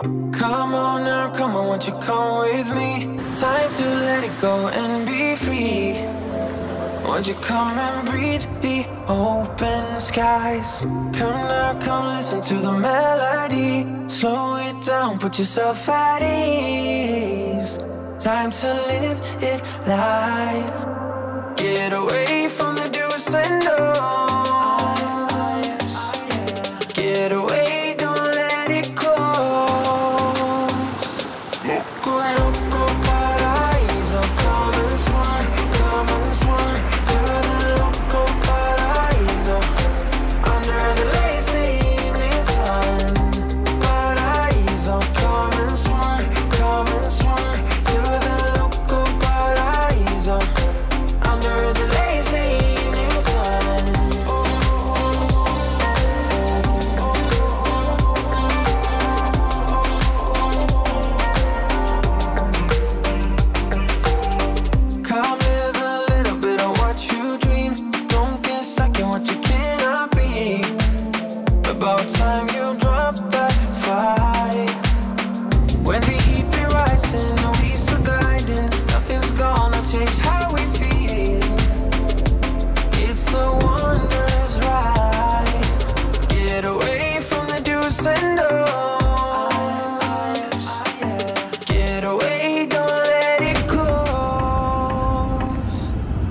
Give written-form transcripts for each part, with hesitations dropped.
Come on now, come on, won't you come with me? Time to let it go and be free. Won't you come and breathe the open skies? Come now, come listen to the melody. Slow it down, put yourself at ease. Time to live it live. Get away from the do's and don'ts. Get away, don't let it close. Loco, loco, paraíso. Come and swing, come and swing to the loco paraíso. Under the lazy evening sun. Paraíso, come and swing to the loco paraíso. Under the lazy evening sun. Come live a little bit of what you dream. Don't get stuck in what you cannot be. About time you drop that fight. When the heat be rising, the weeds are gliding. Nothing's gonna change how we feel. It's a wondrous ride. Get away from the do's and don'ts. Get away, don't let it close.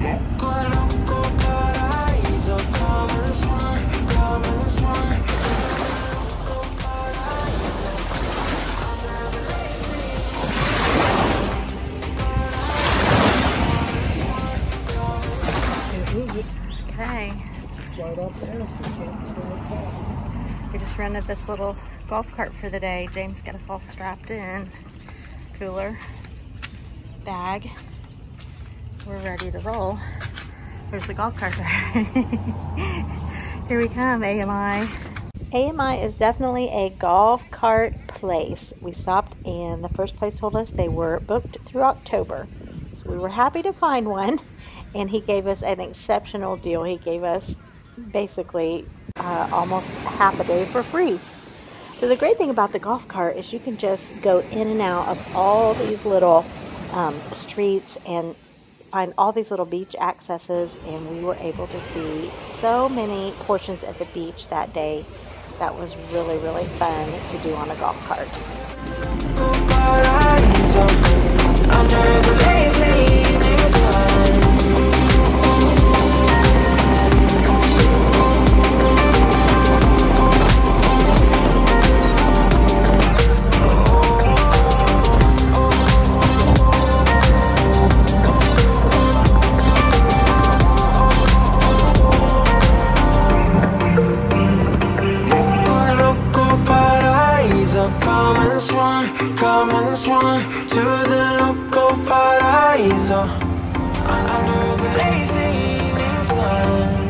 Loco, loco, paraíso. Come and swing, come and swing. Loco, paraíso. Under the lazy. Can't lose it. Okay, Slide off the house. You can't slide far. we just rented this little golf cart for the day. James got us all strapped in. Cooler, bag. We're ready to roll. There's the golf cart. Here we come, AMI. AMI is definitely a golf cart place. We stopped and the first place told us they were booked through October. So we were happy to find one, and he gave us an exceptional deal. He gave us basically almost half a day for free. So the great thing about the golf cart is you can just go in and out of all these little streets and find all these little beach accesses, and we were able to see so many portions of the beach that day. That was really, really fun to do on a golf cart. Paraíso. Under the lazy evening sun. Loco paraíso. Come and swing to the loco paraíso. Under the lazy evening sun.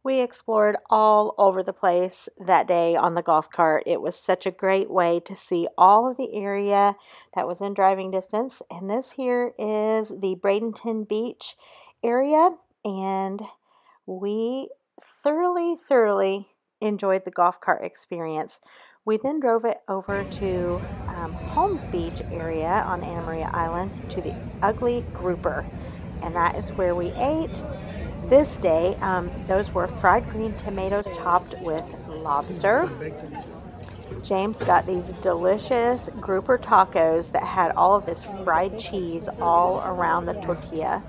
We explored all over the place that day on the golf cart. It was such a great way to see all of the area that was in driving distance. And this here is the Bradenton Beach area. And we thoroughly enjoyed the golf cart experience. We then drove it over to Holmes Beach area on Anna Maria Island to the Ugly Grouper. And that is where we ate. This day, those were fried green tomatoes topped with lobster. James got these delicious grouper tacos that had all of this fried cheese all around the tortilla.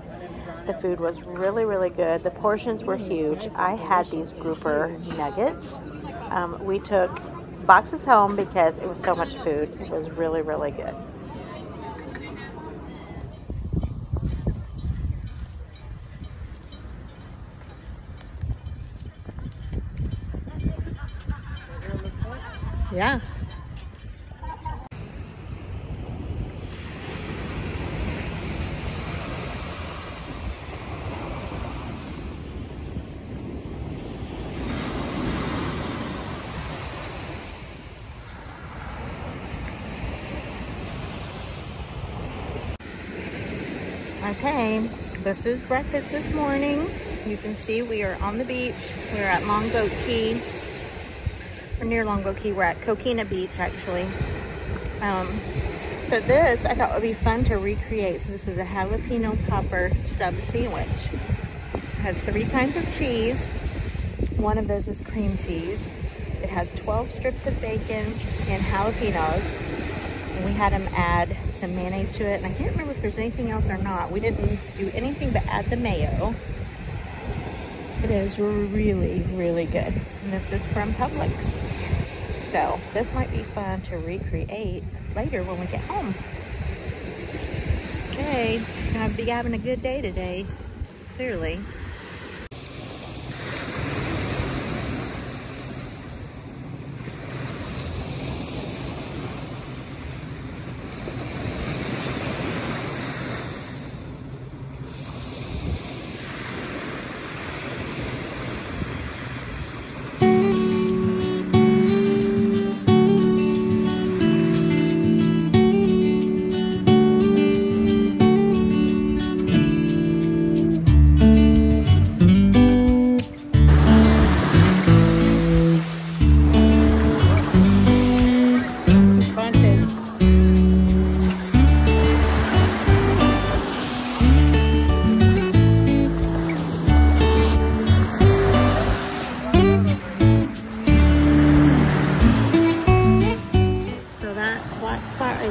The food was really good. The portions were huge. I had these grouper nuggets. We took boxes home because it was so much food. It was really good. Yeah. Okay, this is breakfast this morning. You can see we are on the beach. We're at Longboat Key, or near Longboat Key. We're at Coquina Beach, actually. So this I thought would be fun to recreate. So this is a jalapeno popper sub sandwich. It has 3 kinds of cheese. One of those is cream cheese. It has 12 strips of bacon and jalapenos. And we had them add some mayonnaise to it. And I can't remember if there's anything else or not. We didn't do anything but add the mayo. It is really, really good. And this is from Publix. So this might be fun to recreate later when we get home. Okay, gonna be having a good day today, clearly.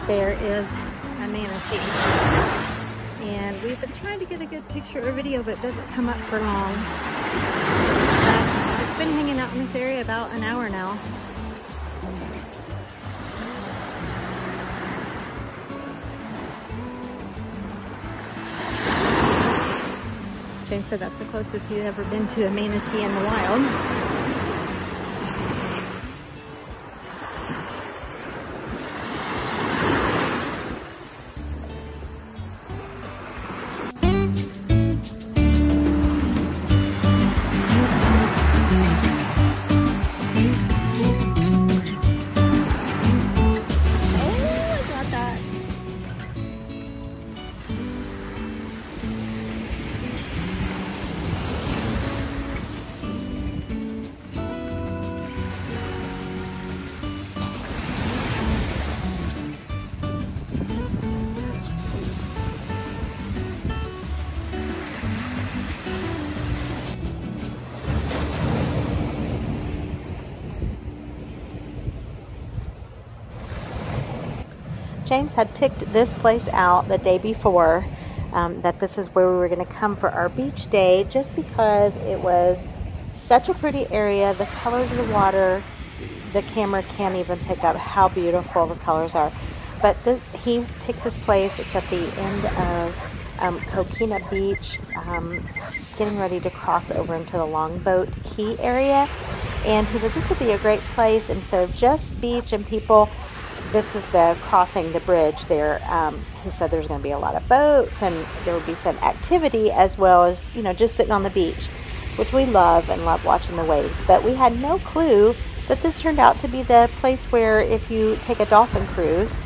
There is a manatee, and we've been trying to get a good picture or video, but it doesn't come up for long. It's been hanging out in this area about an hour now. James said that's the closest he's ever been to a manatee in the wild. James had picked this place out the day before, that this is where we were going to come for our beach day, just because it was such a pretty area. The colors of the water, the camera can't even pick up how beautiful the colors are. But he picked this place. It's at the end of Coquina Beach, getting ready to cross over into the Longboat Key area. And he said this would be a great place instead of just beach and people. This is the crossing the bridge there. He said there's going to be a lot of boats and there will be some activity as well as, you know, just sitting on the beach, which we love and love watching the waves. But we had no clue that this turned out to be the place where if you take a dolphin cruise,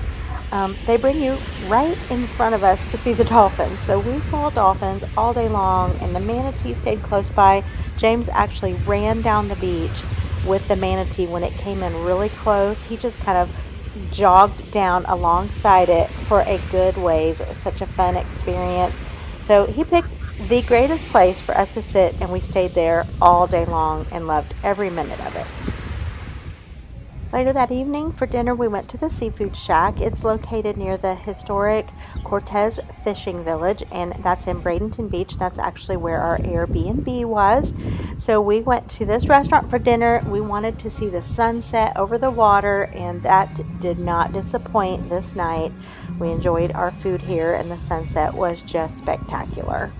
they bring you right in front of us to see the dolphins. So we saw dolphins all day long, and the manatee stayed close by. James actually ran down the beach with the manatee when it came in really close. He just kind of jogged down alongside it for a good ways. It was such a fun experience. So he picked the greatest place for us to sit, and we stayed there all day long and loved every minute of it. Later that evening for dinner, we went to the Seafood Shack. It's located near the historic Cortez Fishing Village, and that's in Bradenton Beach. That's actually where our Airbnb was. So we went to this restaurant for dinner. We wanted to see the sunset over the water, and that did not disappoint this night. We enjoyed our food here, and the sunset was just spectacular.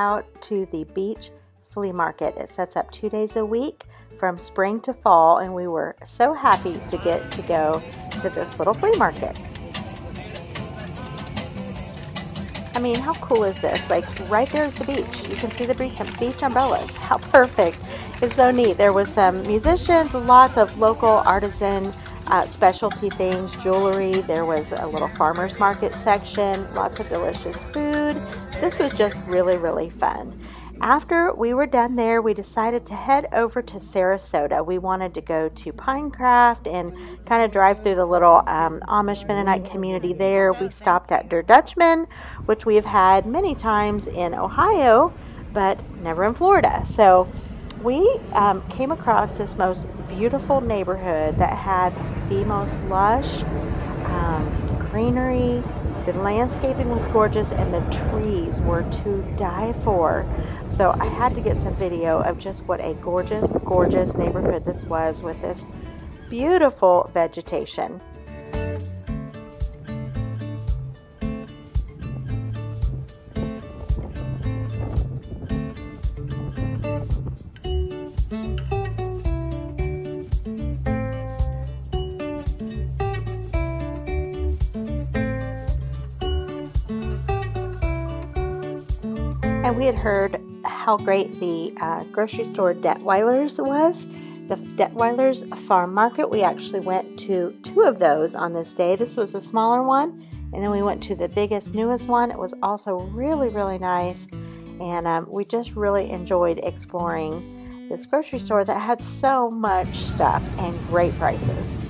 out to the beach flea market. It sets up 2 days a week from spring to fall, and we were so happy to get to go to this little flea market. I mean, how cool is this? Like, right there's the beach. You can see the beach umbrellas. How perfect. It's so neat. There was some musicians, lots of local artisan specialty things, jewelry. There was a little farmer's market section, lots of delicious food. This was just really, really fun. After we were done there, we decided to head over to Sarasota. We wanted to go to Pinecraft and kind of drive through the little Amish Mennonite community there. We stopped at Der Dutchman, which we have had many times in Ohio, but never in Florida. So we came across this most beautiful neighborhood that had the most lush greenery. The landscaping was gorgeous and the trees were to die for. So I had to get some video of just what a gorgeous, gorgeous neighborhood this was with this beautiful vegetation. And we had heard how great the grocery store Detweiler's was. The Detweiler's Farm Market, we actually went to 2 of those on this day. This was a smaller one, and then we went to the biggest, newest one. It was also really, really nice, and we just really enjoyed exploring this grocery store that had so much stuff and great prices.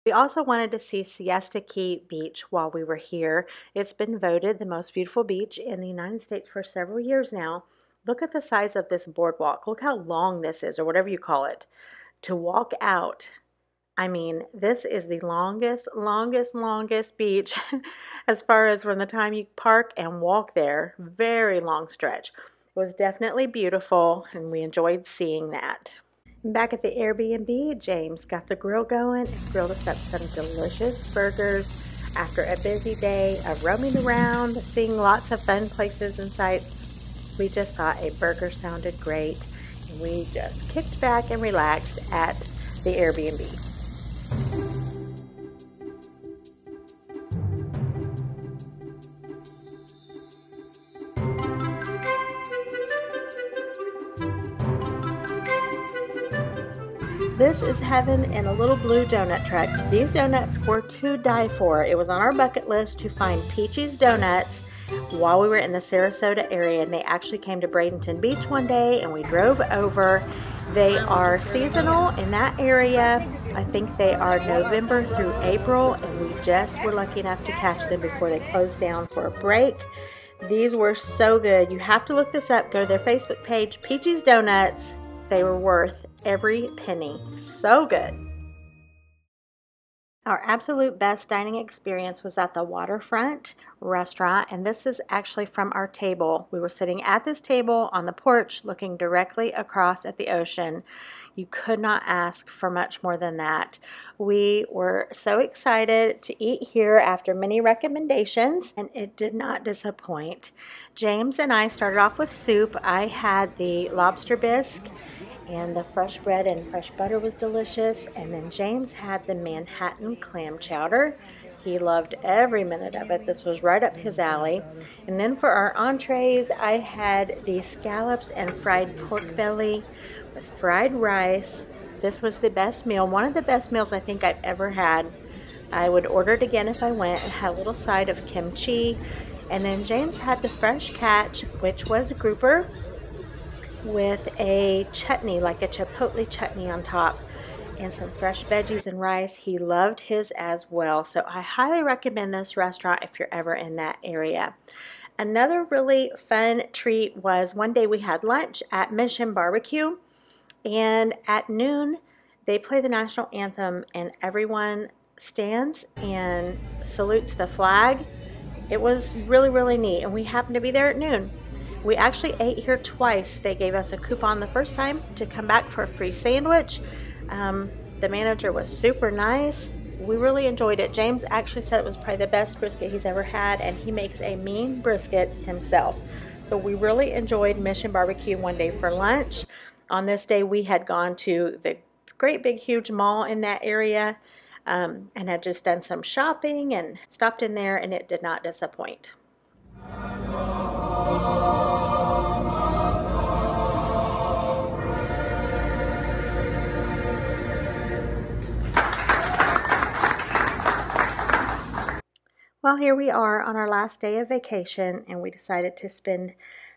We also wanted to see Siesta Key Beach while we were here. It's been voted the most beautiful beach in the United States for several years now. Look at the size of this boardwalk. Look how long this is, or whatever you call it, to walk out. I mean, this is the longest beach as far as from the time you park and walk there. Very long stretch. It was definitely beautiful, and we enjoyed seeing that. Back at the Airbnb, James got the grill going and grilled us up some delicious burgers after a busy day of roaming around, seeing lots of fun places and sights. We just thought a burger sounded great, and we just kicked back and relaxed at the Airbnb. This is heaven in a little blue donut truck. These donuts were to die for. It was on our bucket list to find Peachy's Donuts while we were in the Sarasota area, and they actually came to Bradenton Beach one day and we drove over. They are seasonal in that area. I think they are November through April, and we just were lucky enough to catch them before they closed down for a break. These were so good. You have to look this up. Go to their Facebook page, Peachy's Donuts. They were worth every penny. So good. Our absolute best dining experience was at the Waterfront Restaurant, and this is actually from our table. We were sitting at this table on the porch looking directly across at the ocean. You could not ask for much more than that. We were so excited to eat here after many recommendations, and it did not disappoint. James and I started off with soup. I had the lobster bisque, and the fresh bread and fresh butter was delicious. And then James had the Manhattan clam chowder. He loved every minute of it. This was right up his alley. And then for our entrees, I had the scallops and fried pork belly with fried rice. This was the best meal, one of the best meals I think I've ever had. I would order it again if I went, and had a little side of kimchi. And then James had the fresh catch, which was grouper, with a chutney, like a chipotle chutney on top, and some fresh veggies and rice. He loved his as well. So I highly recommend this restaurant if you're ever in that area. Another really fun treat was one day we had lunch at Mission Barbecue, and at noon they play the national anthem and everyone stands and salutes the flag. It was really neat, and we happened to be there at noon. We actually ate here twice. They gave us a coupon the first time to come back for a free sandwich. The manager was super nice. We really enjoyed it. James actually said it was probably the best brisket he's ever had, and he makes a mean brisket himself. So we really enjoyed Mission Barbecue one day for lunch. On this day, we had gone to the great big huge mall in that area, and had just done some shopping and stopped in there, and it did not disappoint. Well, here we are on our last day of vacation, and we decided to spend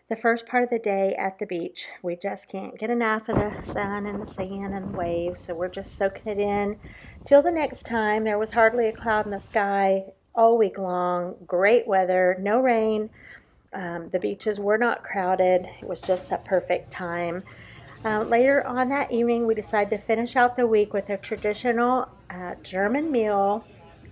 the first part of the day at the beach. We just can't get enough of the sun and the sand and the waves, so we're just soaking it in till the next time. There was hardly a cloud in the sky all week long. Great weather, no rain. The beaches were not crowded. It was just a perfect time. Later on that evening, we decided to finish out the week with a traditional German meal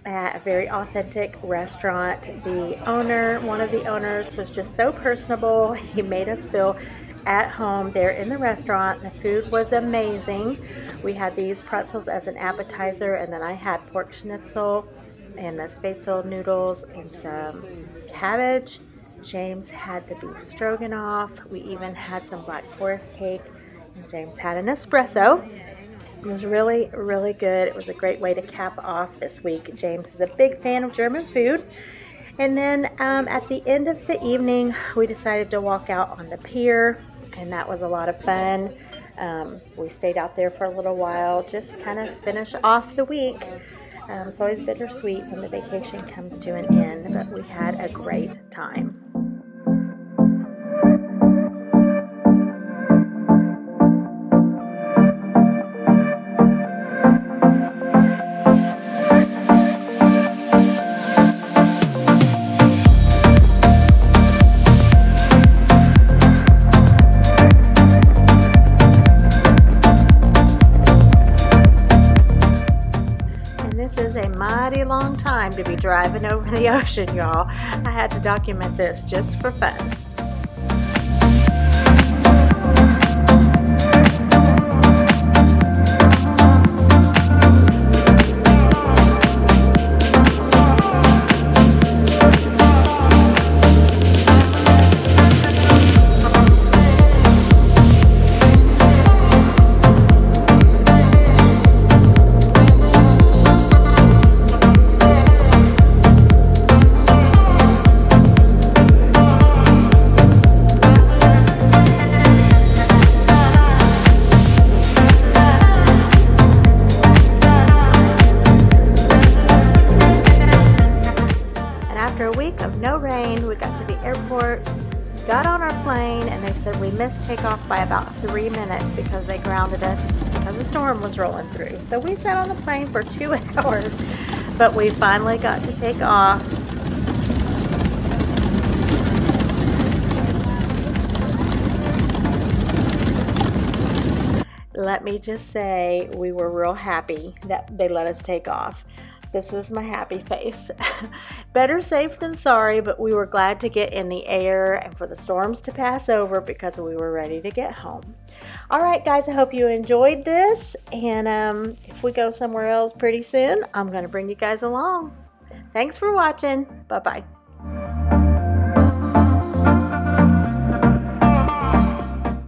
at a very authentic restaurant. The owner, one of the owners, was just so personable. He made us feel at home there in the restaurant. The food was amazing. We had these pretzels as an appetizer, and then I had pork schnitzel and the spätzle noodles and some cabbage. James had the beef stroganoff. We even had some Black Forest cake, and James had an espresso. It was really good. It was a great way to cap off this week. James is a big fan of German food. And then at the end of the evening, we decided to walk out on the pier, and that was a lot of fun. We stayed out there for a little while, just kind of finish off the week. It's always bittersweet when the vacation comes to an end, but we had a great time. Mighty long time to be driving over the ocean, y'all. I had to document this just for fun. No rain. We got to the airport, got on our plane, and they said we missed takeoff by about 3 minutes because they grounded us because the storm was rolling through. So we sat on the plane for 2 hours, but we finally got to take off. Let me just say, we were real happy that they let us take off. This is my happy face. Better safe than sorry, but we were glad to get in the air and for the storms to pass over because we were ready to get home. All right, guys, I hope you enjoyed this. And if we go somewhere else pretty soon, I'm going to bring you guys along. Thanks for watching. Bye-bye.